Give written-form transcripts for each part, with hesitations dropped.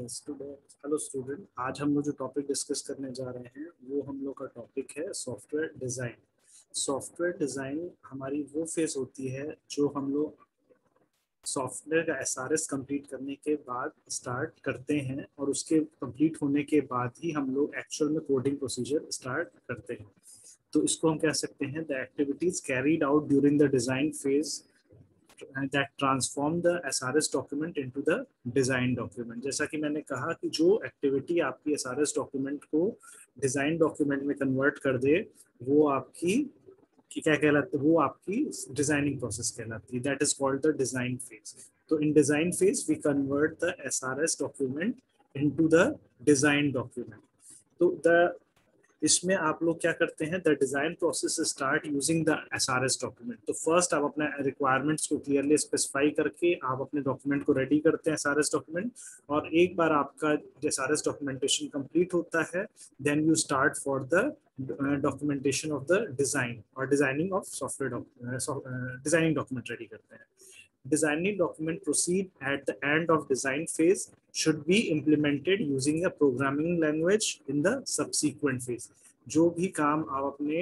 Student hello student, आज हम लोग जो टॉपिक डिस्कस करने जा रहे हैं वो हम लोग का टॉपिक है सॉफ्टवेयर डिज़ाइन। सॉफ्टवेयर डिज़ाइन हमारी वो फेज होती है जो हम लोग सॉफ्टवेयर का एसआरएस कंप्लीट करने के बाद स्टार्ट करते हैं, और उसके कंप्लीट होने के बाद ही हम लोग एक्चुअल में कोडिंग प्रोसीजर स्टार्ट करते हैं। तो इसको हम कह सकते हैं the activities carried out during the design phase that transform the SRS document into the design document। जैसा कि मैंने कहा कि जो एक्टिविटी आपकी SRS डॉक्यूमेंट को डिजाइन डॉक्यूमेंट में कन्वर्ट कर दे वो आपकी क्या कहलाती है, वो आपकी डिजाइनिंग प्रोसेस कहलाती है। That is called the design phase. तो in design phase we convert the SRS document into the design document. तो द इसमें आप लोग क्या करते हैं, the design process start using the SRS document. तो फर्स्ट आप अपने रिक्वायरमेंट्स को क्लियरली स्पेसिफाई करके आप अपने डॉक्यूमेंट को रेडी करते हैं एसआरएस डॉक्यूमेंट, और एक बार आपका एसआरएस डॉक्यूमेंटेशन कंप्लीट होता है then you start for the documentation of the design और designing of software designing document ready करते हैं। Designing document proceed at the end of design phase should be implemented using a programming language in the subsequent phase। जो भी काम आप अपने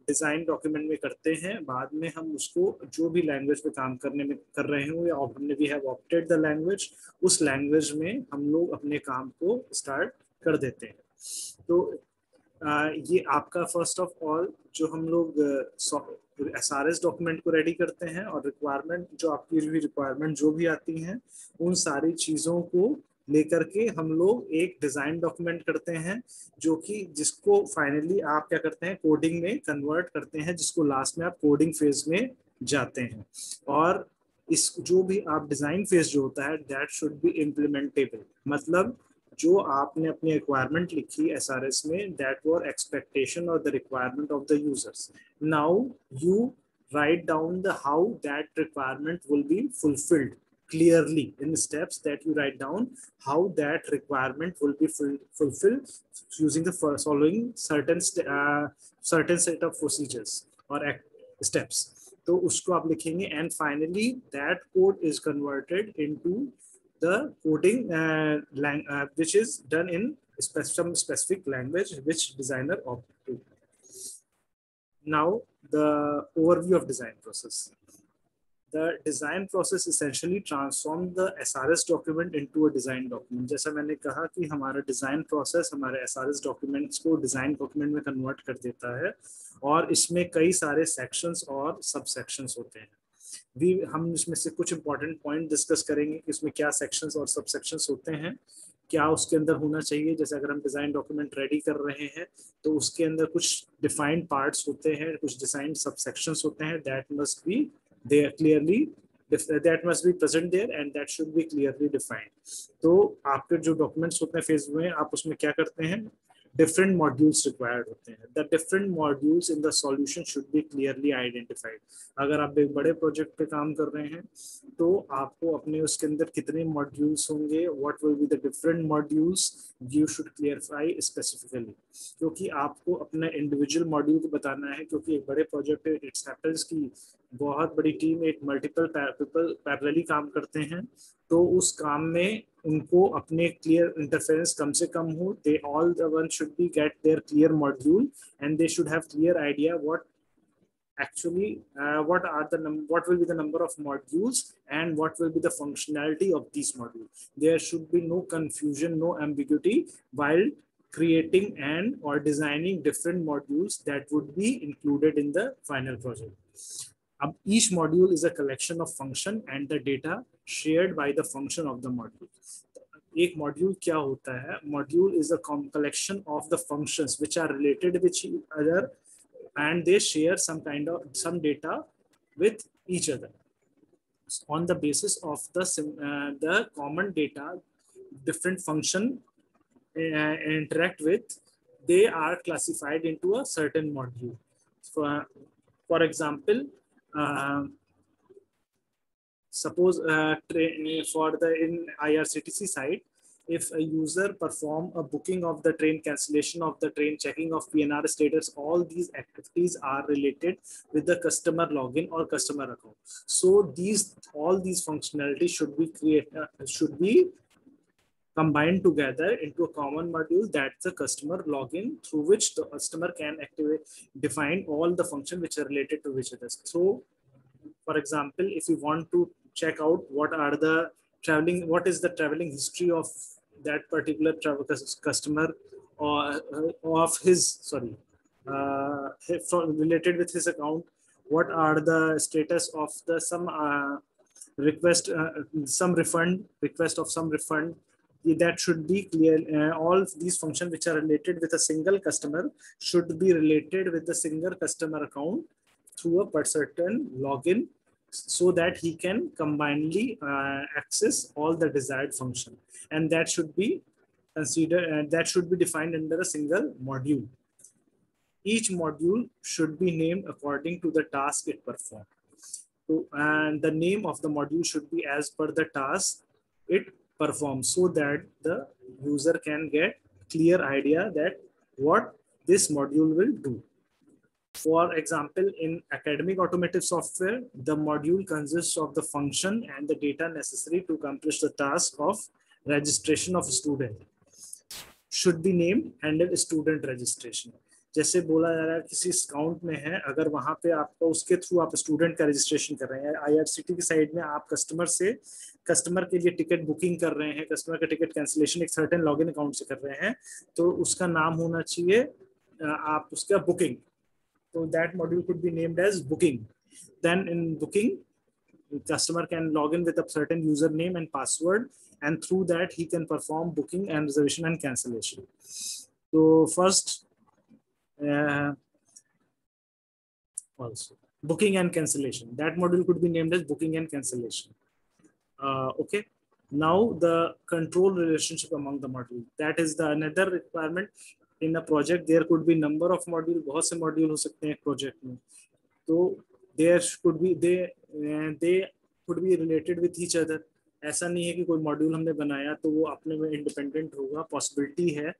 design document में करते हैं बाद में हम उसको जो भी लैंग्वेज पे काम करने में कर रहे हो या हमने we have opted the language, उस लैंग्वेज में हम लोग अपने काम को स्टार्ट कर देते हैं। तो ये आपका फर्स्ट ऑफ ऑल जो हम लोग एसआरएस डॉक्यूमेंट को रेडी करते हैं, और रिक्वायरमेंट जो आपकी भी रिक्वायरमेंट जो भी आती हैं उन सारी चीज़ों को लेकर के हम लोग एक डिज़ाइन डॉक्यूमेंट करते हैं, जो कि जिसको फाइनली आप क्या करते हैं कोडिंग में कन्वर्ट करते हैं, जिसको लास्ट में आप कोडिंग फेज में जाते हैं। और इस जो भी आप डिज़ाइन फेज जो होता है दैट शुड बी इम्प्लीमेंटेबल, मतलब जो आपने अपनी रिक्वायरमेंट लिखी एसआरएस में दैट वर एक्सपेक्टेशन और the requirement of the users. Now you write down the how that requirement will be fulfilled clearly in steps that you write down how that requirement will be fulfilled using the following certain set of procedures or steps। तो उसको आप लिखेंगे and finally that code is converted into the coding which is done in some specific language which designer opted। Now the overview of design process। The design process essentially transforms the SRS document into a design document। जैसा मैंने कहा कि हमारा design process हमारे SRS documents को design document में convert कर देता है, और इसमें कई सारे सेक्शंस और सब सेक्शंस होते हैं। हम इसमें से कुछ इंपॉर्टेंट पॉइंट डिस्कस करेंगे कि इसमें क्या सेक्शंस और सब सेक्शंस होते हैं, क्या उसके अंदर होना चाहिए। जैसे अगर हम डिजाइन डॉक्यूमेंट रेडी कर रहे हैं तो उसके अंदर कुछ डिफाइंड पार्ट्स होते हैं, कुछ डिजाइन सब सेक्शंस होते हैं, that must be there clearly, that must be present there and that should be clearly defined। तो आपके जो डॉक्यूमेंट्स होते हैं फेज में आप उसमें क्या करते हैं, different modules required होते हैं। The different modules in the solution should be clearly identified। अगर आप एक बड़े प्रोजेक्ट पे काम कर रहे हैं तो आपको अपने उसके अंदर कितने मॉड्यूल्स होंगे, what will be the different modules you should clarify specifically, क्योंकि आपको अपना इंडिविजुअल मॉड्यूल को बताना है। क्योंकि एक बड़े प्रोजेक्ट पे इट्स हैपेंस की बहुत बड़ी टीम एक मल्टीपल पीपल पैरेलली काम करते हैं, तो उस काम में उनको अपने क्लियर इंटरफेरेंस कम से कम हो। They all the one should be get there clear module and they should have clear idea what actually what will be the number of modules and what will be the functionality of these modules। There should be no confusion, no ambiguity while creating and or designing different modules that would be included in the final project। अब each module is a collection of function and the data shared by the function of the module। एक module क्या होता है, module is a collection of the functions which are related with each other and they share some data with each other। On the basis of the common data different function interact with, they are classified into a certain module। For example, suppose for the in IRCTC side, if a user perform a booking of the train, cancellation of the train, checking of PNR status, all these activities are related with the customer login or customer account। So all these functionalities should be combined together into a common module that's the customer login, through which the customer can activate, define all the functions which are related to each other. So for example, if you want to check out what are the traveling, what is the traveling history of that particular travel customer, or of his, sorry, related with his account, what are the status of the some request, some refund, request of some refund, that should be clear. All these functions which are related with a single customer should be related with the single customer account through a certain login, so that he can combinedly access all the desired function, and that should be considered, that should be defined under a single module. Each module should be named according to the task it performs. So, and the name of the module should be as per the task it performs, so that the user can get clear idea that what this module will do. For example, in academic automotive software, the module consists of the function and the data necessary to accomplish the task of registration of a student. Should be named handle student registration. जैसे बोला जा रहा है किसी account में है, अगर वहां पे आपका उसके थ्रू आप स्टूडेंट का रजिस्ट्रेशन कर रहे हैं, आईआरसीटी की साइड में आप कस्टमर से, कस्टमर के लिए टिकट बुकिंग कर रहे हैं, कस्टमर का टिकट कैंसिलेशन एक सर्टेन लॉगिन अकाउंट से कर रहे हैं, तो उसका नाम होना चाहिए आप उसका booking. So that module could be named as booking. Then in booking, the customer can log in with a certain username and password, and through that he can perform booking and reservation and cancellation. So first, also booking and cancellation. That module could be named as booking and cancellation. Okay. Now the control relationship among the modules. That is the another requirement. In a project there could be number of module, बहुत से module हो सकते हैं project में, तो there could be they could be related with each other. ऐसा नहीं है कि कोई मॉड्यूल हमने बनाया तो वो अपने में इंडिपेंडेंट होगा. पॉसिबिलिटी है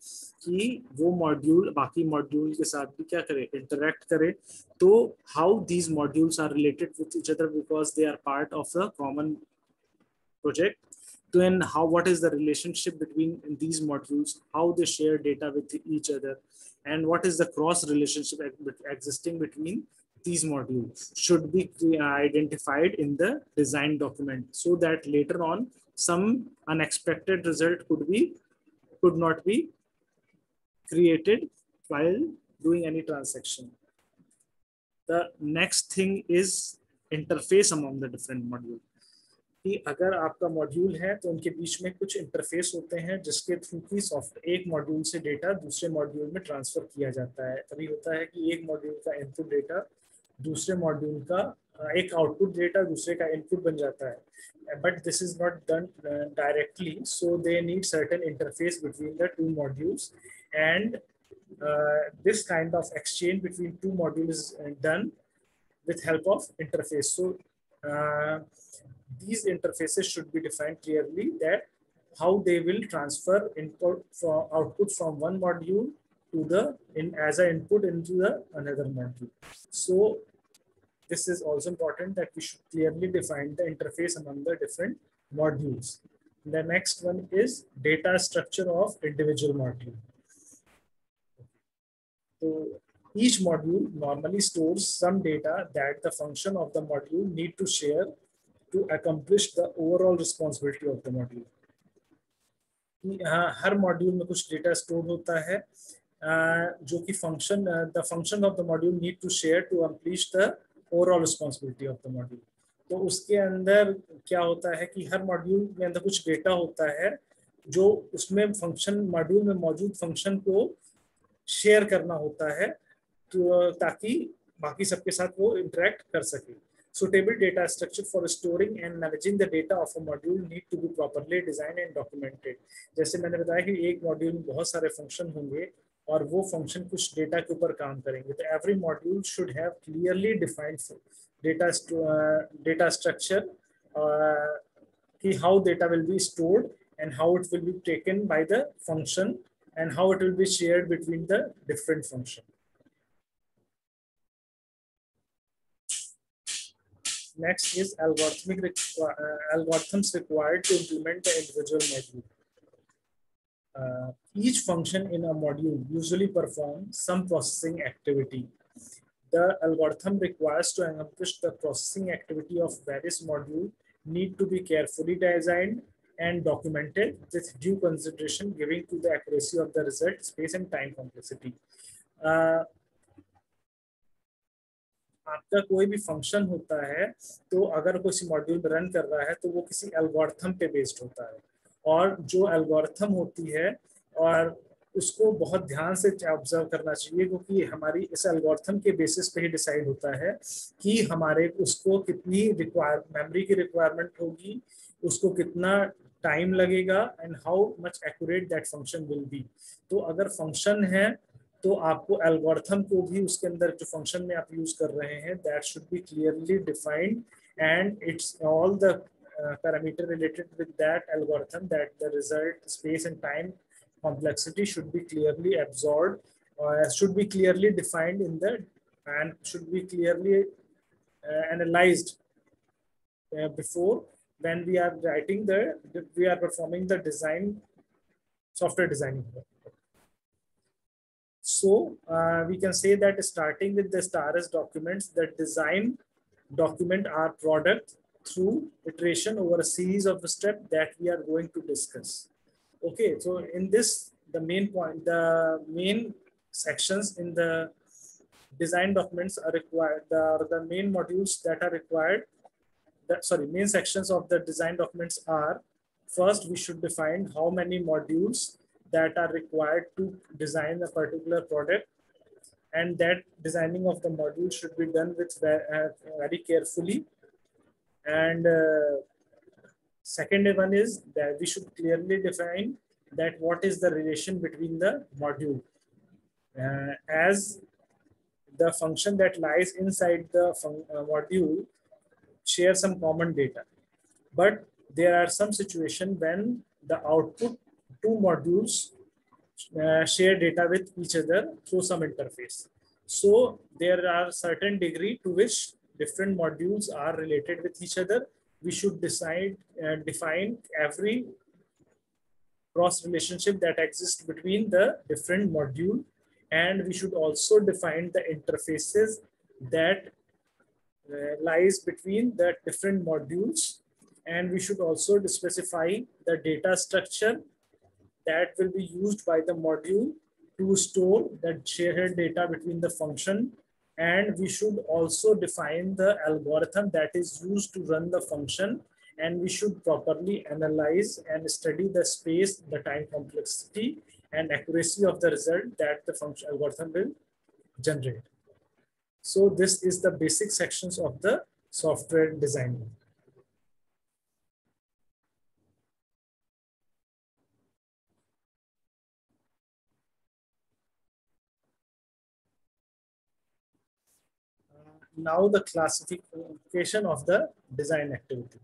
कि वो मॉड्यूल बाकी मॉड्यूल के साथ भी क्या करे, इंटरेक्ट करे. तो how these modules are related with each other because they are part of the common project. Then how, what is the relationship between these modules, how they share data with each other, and what is the cross relationship existing between these modules should be identified in the design document, so that later on some unexpected result could not be created while doing any transaction. The next thing is interface among the different modules. कि अगर आपका module है तो उनके बीच में कुछ interface होते हैं जिसके थ्रू की सॉफ्टवेयर एक मॉड्यूल से डेटा दूसरे मॉड्यूल में ट्रांसफर किया जाता है. तभी होता है कि एक मॉड्यूल का इनपुट डेटा दूसरे मॉड्यूल का एक आउटपुट डेटा दूसरे का इनपुट बन जाता है. But this is not done directly, so they need certain interface between the two modules, and this kind of exchange between two modules is done with help of interface. So these interfaces should be defined clearly, that how they will transfer input from output from one module to the as an input into the another module. So this is also important that we should clearly define the interface among the different modules. The next one is data structure of individual module. So each module normally stores some data that the function of the module need to share to accomplish the overall responsibility of the module. हर module में कुछ data store होता है जो कि function the function of the module need to share to accomplish the overall responsibility of the module. तो उसके अंदर क्या होता है कि हर मॉड्यूल के अंदर कुछ डेटा होता है जो उसमें फंक्शन मॉड्यूल में मौजूद फंक्शन को शेयर करना होता है, तो ताकि बाकी सबके साथ वो इंटरेक्ट कर सके. Suitable data structure for storing and managing the data of a module need to be properly designed and documented. जैसे मैंने बताया कि एक मॉड्यूल में बहुत सारे फंक्शन होंगे और वो फंक्शन कुछ डेटा के ऊपर काम करेंगे, तो every module should have clearly defined data structure कि how data will be stored and how it will be taken by the function and how it will be shared between the different functions. Next is algorithms required to implement the individual module. each function in a module usually performs some processing activity. The algorithm requires to accomplish the processing activity of various modules need to be carefully designed and documented with due consideration giving to the accuracy of the result, space and time complexity. आपका कोई भी function होता है तो अगर किसी module में run कर रहा है तो वो किसी एल्गोरिथम पे बेस्ड होता है, और जो एल्गोरिथम होती है और उसको बहुत ध्यान से ऑब्जर्व करना चाहिए, क्योंकि हमारी इस एल्गोरिथम के बेसिस पे ही डिसाइड होता है कि हमारे उसको कितनी मेमोरी की रिक्वायरमेंट होगी, उसको कितना टाइम लगेगा and how much accurate that function will be. तो अगर फंक्शन है तो आपको एल्गोरिथम को भी उसके अंदर जो फंक्शन में आप यूज कर रहे हैं that should be clearly defined and it's all the parameter related with that algorithm, that the result, space and time complexity should be clearly absorbed, should be clearly defined in the, and should be clearly analyzed before when we are writing we are performing the design, software designing. So we can say that starting with the STARS documents, the design document our product through iteration over a series of steps that we are going to discuss. Okay, so in this, the main sections in the design documents are required. The main modules that are required, main sections of the design documents are: first, we should define how many modules that are required to design a particular product, and that designing of the module should be done with very carefully. And second one is that we should clearly define that what is the relation between the module, as the function that lies inside the module share some common data, but there are some situations when the output two modules share data with each other through some interface. So there are certain degree to which different modules are related with each other. We should define every cross relationship that exists between the different module, and we should also define the interfaces that lies between the different modules, and we should also specify the data structure that will be used by the module to store that shared data between the function, and we should also define the algorithm that is used to run the function, and we should properly analyze and study the space, the time complexity and accuracy of the result that the function algorithm will generate. So this is the basic sections of the software design. Now the classification of the design activity.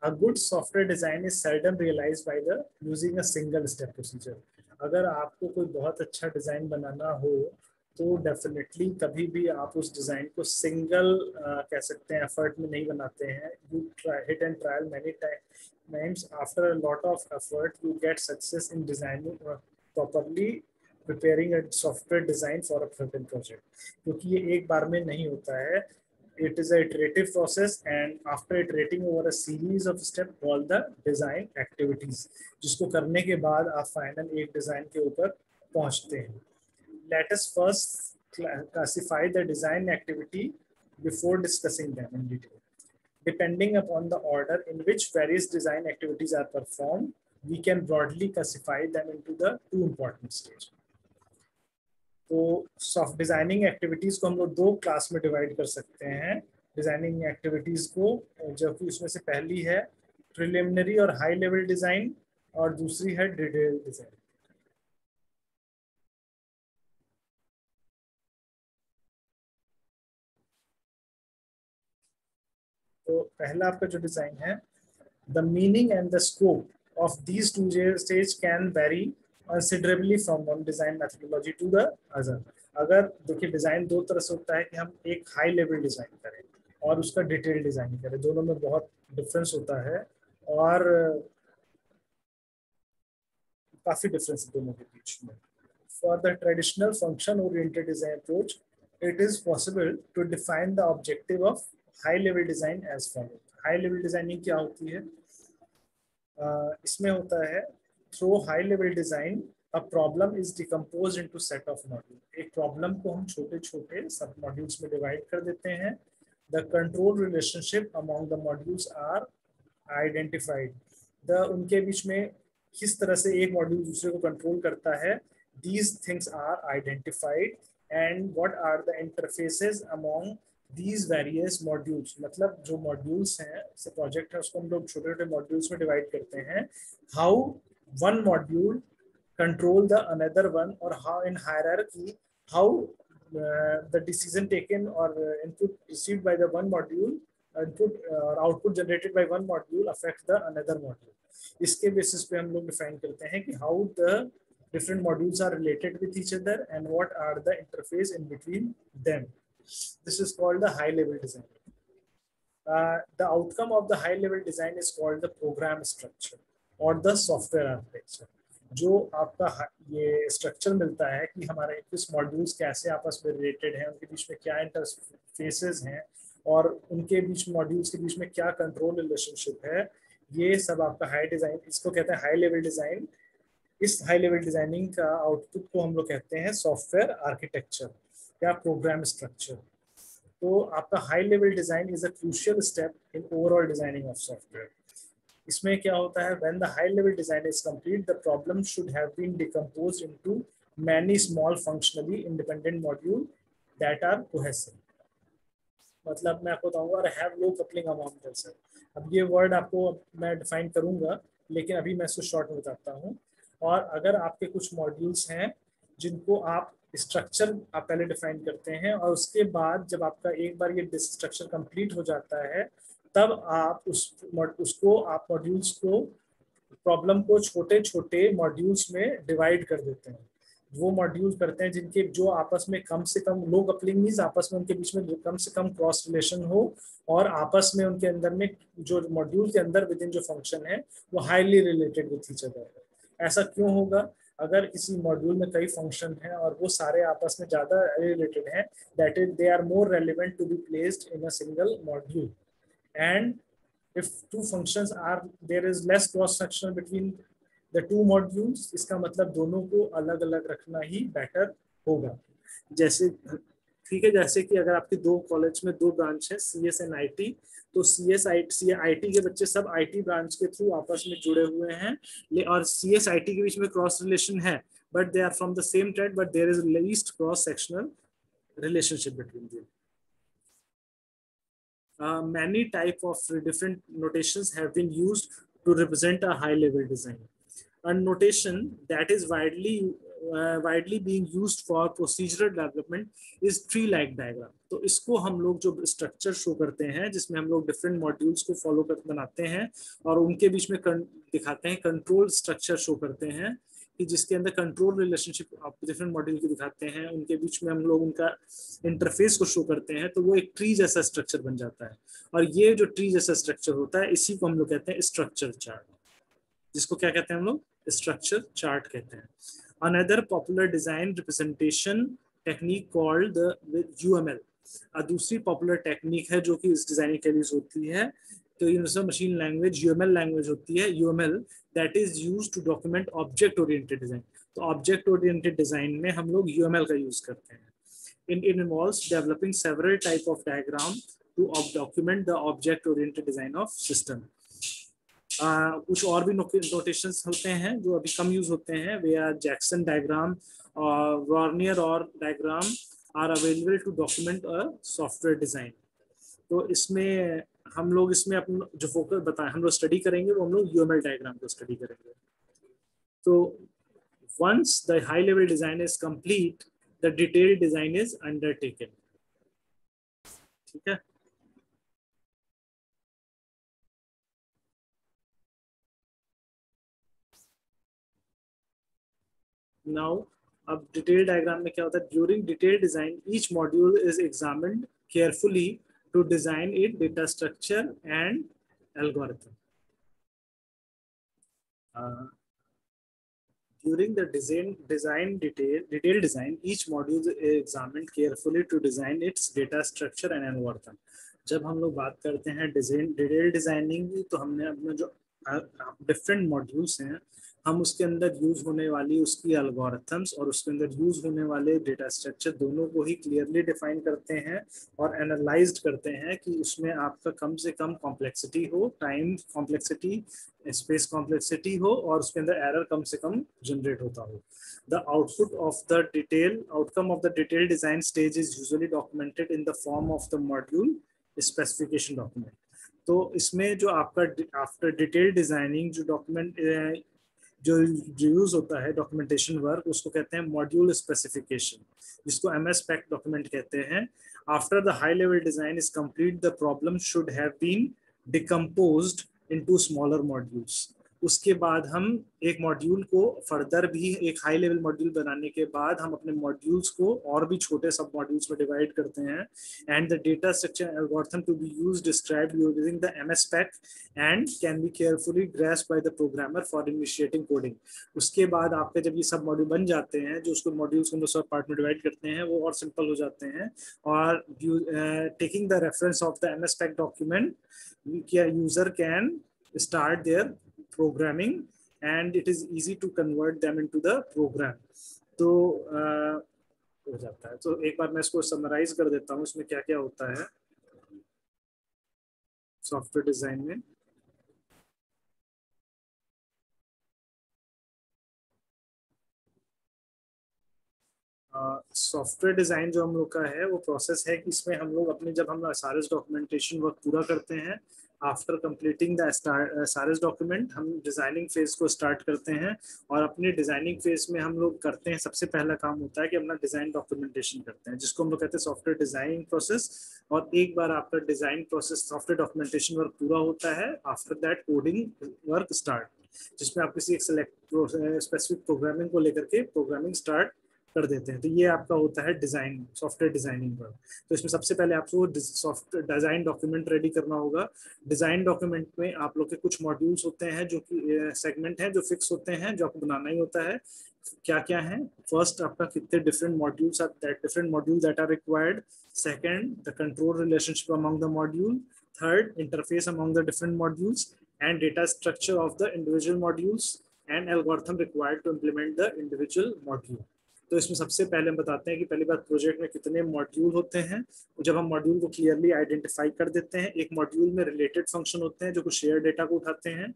A good software design is seldom realized by the using a single step procedure. अगर आपको कोई बहुत अच्छा design बनाना हो तो definitely कभी भी आप उस डिजाइन को सिंगल कह सकते हैं एफर्ट में नहीं बनाते हैं. You hit and trial many times. After a lot of effort you get success in designing properly preparing a software design for a certain project, क्योंकि ये एक बार में नहीं होता है. It is an iterative process, and after iterating over a series of steps called the design activities, जिसको करने के बाद आप फाइनल एक डिजाइन के ऊपर पहुंचते हैं. Let us first classify the design activity before discussing them in detail. Depending upon the order in which various design activities are performed, we can broadly classify them into the two important stages. तो soft designing activities को हम लोग दो class में divide कर सकते हैं. Designing activities को, जो कि उसमें से पहली है प्रिलिमिनरी और हाई लेवल डिजाइन, और दूसरी है डिटेल डिजाइन. तो पहला आपका जो डिजाइन है, the meaning and the scope of these two stage can very considerably from one design methodology to the other. अगर देखिए डिजाइन दो तरह से होता है कि हम एक हाई लेवल डिजाइन करें और उसका डिटेल डिजाइन करें, दोनों में बहुत डिफरेंस होता है. और काफी डिफरेंस है दोनों के बीच में. For the traditional function-oriented design approach, it is possible to define the objective of high-level design as follows. High-level designing क्या होती है? इसमें होता है through high-level design, a problem is decomposed into set of modules. एक problem को हम छोटे-छोटे सब modules में divide कर देते हैं. The control relationship among the modules are identified. The उनके बीच में किस तरह से एक मॉड्यूल दूसरे को कंट्रोल करता है, these things are identified, and what are the interfaces among these various modules. मतलब जो modules हैं, से प्रोजेक्ट है उसको हम लोग छोटे छोटे modules में डिवाइड करते हैं. how one module control the another one, or how in hierarchy how the decision taken or input received by the one module, input or output generated by one module affect the another module. इसके basis पे हम लोग define करते हैं कि how the different modules are related with each other and what are the interface in between them. This is called the high level design. The outcome of the high level design is called the program structure or the software architecture. जो आपका ये structure मिलता है कि हमारे किस modules कैसे आपस में रिलेटेड हैं, उनके बीच में क्या इंटरफेसेस हैं और उनके बीच मॉड्यूल्स के बीच में क्या कंट्रोल रिलेशनशिप है, ये सब आपका हाई डिजाइन, इसको कहते हैं हाई लेवल डिजाइन. इस हाई लेवल डिजाइनिंग का आउटपुट को हम लोग कहते हैं सॉफ्टवेयर आर्किटेक्चर या प्रोग्राम स्ट्रक्चर. तो आपका high level design is a crucial step in overall designing of software. इसमें क्या होता है, when the high level design is complete, the problem should have been decomposed into many small functionally independent module that are cohesive. मतलब मैं आपको बताऊंगा have low coupling among themselves. अब ये वर्ड आपको मैं डिफाइन करूंगा, लेकिन अभी मैं इसको शॉर्ट में बताता हूँ. और अगर आपके कुछ मॉड्यूल्स हैं जिनको आप स्ट्रक्चर आप पहले डिफाइन करते हैं और उसके बाद जब आपका एक बार ये स्ट्रक्चर कंप्लीट हो जाता है, तब आप उसको आप मॉड्यूल्स को प्रॉब्लम को छोटे छोटे मॉड्यूल्स में डिवाइड कर देते हैं. वो मॉड्यूल करते हैं जिनके जो आपस में कम से कम लो कपलिंग मीन्स आपस में उनके बीच में कम से कम क्रॉस रिलेशन हो और आपस में उनके अंदर में जो मॉड्यूल के अंदर विद इन जो फंक्शन है वो highly related with each other. ऐसा क्यों होगा? अगर किसी मॉड्यूल में कई फंक्शन हैं और वो सारे आपस में ज्यादा रिलेटेड हैं, that is they are more relevant to be placed in a single module. And if two functions are there is less cross section between the two modules, इसका मतलब दोनों को अलग अलग रखना ही बेटर होगा. जैसे ठीक है, जैसे कि अगर आपके दो कॉलेज में दो ब्रांच है CS एंड IT, तो IT के बच्चे सब IT ब्रांच के थ्रू आपस में जुड़े हुए हैं और CS IT के बीच में क्रॉस रिलेशन है, but they are from the same trade, but there is least cross sectional relationship between them. Many type of different notations have been used to represent a high level design. A notation that is widely being used for procedural development is tree like diagram. तो इसको हम लोग जो structure show करते हैं जिसमें हम लोग डिफरेंट मॉड्यूल्स को फॉलो कर बनाते हैं और उनके बीच में दिखाते हैं कंट्रोल स्ट्रक्चर शो करते हैं कि जिसके अंदर कंट्रोल रिलेशनशिप आप डिफरेंट मॉड्यूल के दिखाते हैं, उनके बीच में हम लोग उनका इंटरफेस को शो करते हैं, तो वो एक ट्री जैसा स्ट्रक्चर बन जाता है. और ये जो ट्री जैसा स्ट्रक्चर होता है इसी को हम लोग कहते हैं स्ट्रक्चर चार्ट, जिसको क्या कहते हैं हम लोग? स्ट्रक्चर चार्ट कहते हैं. Another popular design representation technique called the UML. दूसरी पॉपुलर टेक्निक है जो कि इस डिजाइनिंग के लिए होती है, तो universal machine language UML language होती है. UML that is used to document object oriented design. तो ऑब्जेक्ट ओरिएंटेड डिजाइन में हम लोग UML का यूज करते हैं. It involves developing several type of diagram to document the object oriented design of system. कुछ और भी नोटेशंस होते हैं जो अभी कम यूज होते हैं. वे आर जैक्सन डायग्राम और Warnier Orr diagram are available to document a software design. तो इसमें हम लोग इसमें अपना जो फोकस बताएं हम लोग स्टडी करेंगे वो हम लोग UML डायग्राम को स्टडी करेंगे. तो once the high level design is complete, the detailed design is undertaken. ठीक है. Now अब डिटेल डायग्राम में क्या होता है? During detail design each module is examined carefully to design its data structure and algorithm. During the detailed design, each module is examined carefully to design its data structure and algorithm. जब हम लोग बात करते हैं detail designing की, तो हमने अपने जो डिफरेंट मॉड्यूल्स हैं, हम उसके अंदर यूज होने वाली उसकी एल्गोरिथम्स और उसके अंदर यूज होने वाले डेटा स्ट्रक्चर दोनों को ही क्लियरली डिफाइन करते हैं और एनालाइज्ड करते हैं कि उसमें आपका कम से कम कॉम्प्लेक्सिटी हो, टाइम कॉम्प्लेक्सिटी, स्पेस कॉम्प्लेक्सिटी हो और उसके अंदर एरर कम से कम जनरेट होता हो. The outcome of the detailed design stage is usually documented in the form of the module specification document. तो इसमें जो आपका आफ्टर डिटेल डिजाइनिंग जो डॉक्यूमेंट जो यूज होता है डॉक्यूमेंटेशन वर्क, उसको कहते हैं मॉड्यूल स्पेसिफिकेशन, जिसको MS स्पेक डॉक्यूमेंट कहते हैं. After the high level design is complete, the problem should have been decomposed into smaller modules. उसके बाद हम एक मॉड्यूल को फर्दर भी एक हाई लेवल मॉड्यूल बनाने के बाद हम अपने मॉड्यूल्स को और भी छोटे सब मॉड्यूल्स में डिवाइड करते हैं. And the data structure algorithm to be used described using the MS spec and can be carefully grasped by the programmer for initiating coding. उसके बाद आपके जब ये सब मॉड्यूल बन जाते हैं, जो उसको मॉड्यूल्स को सब पार्ट में डिवाइड करते हैं, वो और सिंपल हो जाते हैं. और taking the reference of the MS spec document, user can start their programming and it is easy to convert them into the program. तो हो जाता है. तो एक बार मैं इसको समराइज कर देता हूँ इसमें क्या क्या होता है सॉफ्टवेयर डिजाइन में. सॉफ्टवेयर डिजाइन जो हम लोग का है वो प्रोसेस है कि इसमें हम लोग अपने जब हम सारे डॉक्यूमेंटेशन वर्क पूरा करते हैं, आफ्टर कंप्लीटिंग द सारे डॉक्यूमेंट, हम डिजाइनिंग फेज को स्टार्ट करते हैं. और अपने डिजाइनिंग फेज में हम लोग करते हैं, सबसे पहला काम होता है कि अपना डिजाइन डॉक्यूमेंटेशन करते हैं, जिसको हम लोग कहते हैं सॉफ्टवेयर डिजाइनिंग प्रोसेस. और एक बार आपका design process software documentation work पूरा होता है, after that coding work start, जिसमें आप किसी एक स्पेसिफिक प्रोग्रामिंग को लेकर के प्रोग्रामिंग स्टार्ट कर देते हैं. तो ये आपका होता है डिजाइन, सॉफ्टवेयर डिजाइनिंग पर. तो इसमें सबसे पहले आपको सॉफ्टवेयर डिजाइन डॉक्यूमेंट रेडी करना होगा. डिजाइन डॉक्यूमेंट में आप लोग के कुछ मॉड्यूल्स होते हैं जो कि सेगमेंट हैं जो फिक्स होते हैं, जो आपको बनाना ही होता है. क्या क्या है? फर्स्ट, आपका कितने different modules are that are required. Second, the control relationship among the module. Third, interface among the different modules and data structure of the individual modules and algorithm required to implement the individual module. तो इसमें सबसे पहले हम बताते हैं कि पहली बात, प्रोजेक्ट में कितने मॉड्यूल होते हैं. जब हम मॉड्यूल को क्लियरली आइडेंटिफाई कर देते हैं, एक मॉड्यूल में रिलेटेड फंक्शन होते हैं जो कुछ शेयर डेटा को उठाते हैं.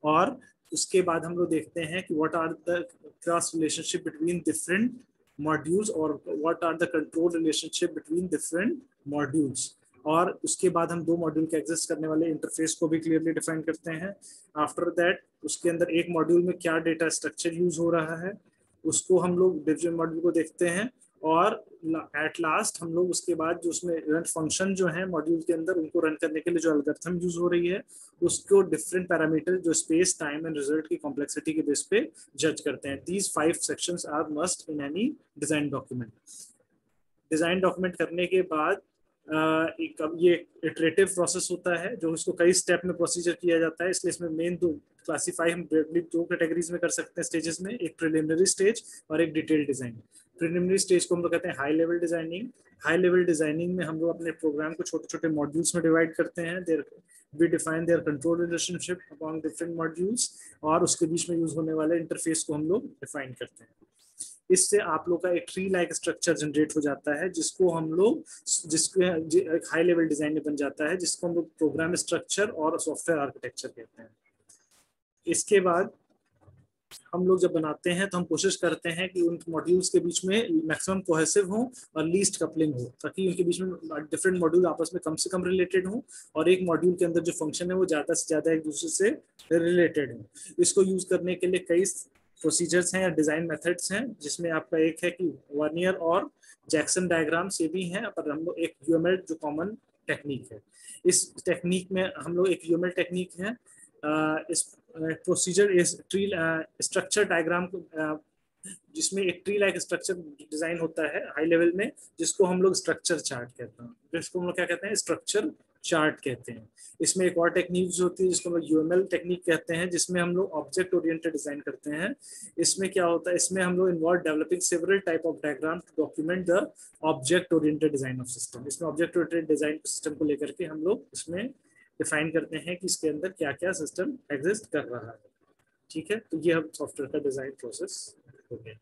और उसके बाद हम लोग देखते हैं कि what are the cross relationship between different modules और what are the control relationship between different modules. और उसके बाद हम दो मॉड्यूल के एग्जिस्ट करने वाले इंटरफेस को भी क्लियरली डिफाइन करते हैं. आफ्टर दैट उसके अंदर एक मॉड्यूल में क्या डेटा स्ट्रक्चर यूज हो रहा है, उसको हम लोग डिफरेंट मॉड्यूल को देखते हैं. और एट लास्ट हम लोग उसके बाद जो उसमें रन फंक्शन जो है मॉड्यूल के अंदर, उनको रन करने के लिए जो एल्गोरिथम यूज हो रही है, उसको डिफरेंट पैरामीटर जो स्पेस, टाइम एंड रिजल्ट की कॉम्प्लेक्सिटी के बेस पे जज करते हैं. These 5 sections are must in any design document. Design document करने के बाद ये इटरेटिव प्रोसेस होता है, जो इसको कई स्टेप में प्रोसीजर किया जाता है. इसलिए इसमें मेन दो क्लासीफाई हम दो कैटेगरीज में कर सकते हैं स्टेजेस में, एक प्रिलिमिनरी स्टेज और एक डिटेल डिजाइन. प्रिलिमिनरी स्टेज को हम लोग कहते हैं high level designing. High level designing में हम लोग अपने प्रोग्राम को छोटे छोटे मॉड्यूल्स में डिवाइड करते हैं. We define their control relationship among different modules और उसके बीच में यूज होने वाले इंटरफेस को हम लोग डिफाइन करते हैं. इससे आप लोग का एक ट्री लाइक स्ट्रक्चर जनरेट हो जाता है, जिसको हम लोग एक हाई लेवल डिजाइन में बन जाता है, जिसको हम लोग प्रोग्राम स्ट्रक्चर और सॉफ्टवेयर आर्किटेक्चर कहते हैं. इसके बाद हम लोग जब बनाते हैं तो हम कोशिश करते हैं कि उन मॉड्यूल्स के बीच में मैक्सिमम कोहेसिव हो और लीस्ट कपलिंग हो, ताकि उनके बीच में डिफरेंट मॉड्यूल आपस में कम से कम रिलेटेड हो और एक मॉड्यूल के अंदर जो फंक्शन है वो ज्यादा से ज्यादा एक दूसरे से रिलेटेड हो. इसको यूज करने के लिए कई प्रोसीजर्स हैं या डिजाइन मेथड्स हैं, जिसमें आपका एक है कि वर्नियर और जैक्सन डायग्राम से भी हैं, पर हम लोग एक यूएमएल जो कॉमन टेक्निक है. इस टेक्निक में हम लोग एक यूएमएल टेक्निक है. इस प्रोसीजर इस ट्री स्ट्रक्चर डायग्राम को जिसमें एक ट्री लाइक स्ट्रक्चर डिजाइन होता है हाई लेवल में, जिसको हम लोग स्ट्रक्चर चार्ट कहते हैं. जिसको हम लोग क्या कहते हैं? स्ट्रक्चर चार्ट कहते हैं। इसमें एक और टेक्निक होती है जिसको हम लोग यूएमएल टेक्निक कहते हैं, जिसमें हम लोग ऑब्जेक्ट ओरिएंटेड डिजाइन करते हैं। इसमें क्या होता है, इसमें हम लोग involve developing several type of diagram to document the object oriented design of system. इसमें ऑब्जेक्ट ओरिएंटेड डिजाइन सिस्टम को लेकर के हम लोग इसमें डिफाइन करते हैं कि इसके अंदर क्या क्या सिस्टम एग्जिस्ट कर रहा है। ठीक है, तो ये हम सॉफ्टवेयर का डिजाइन प्रोसेस हो गया।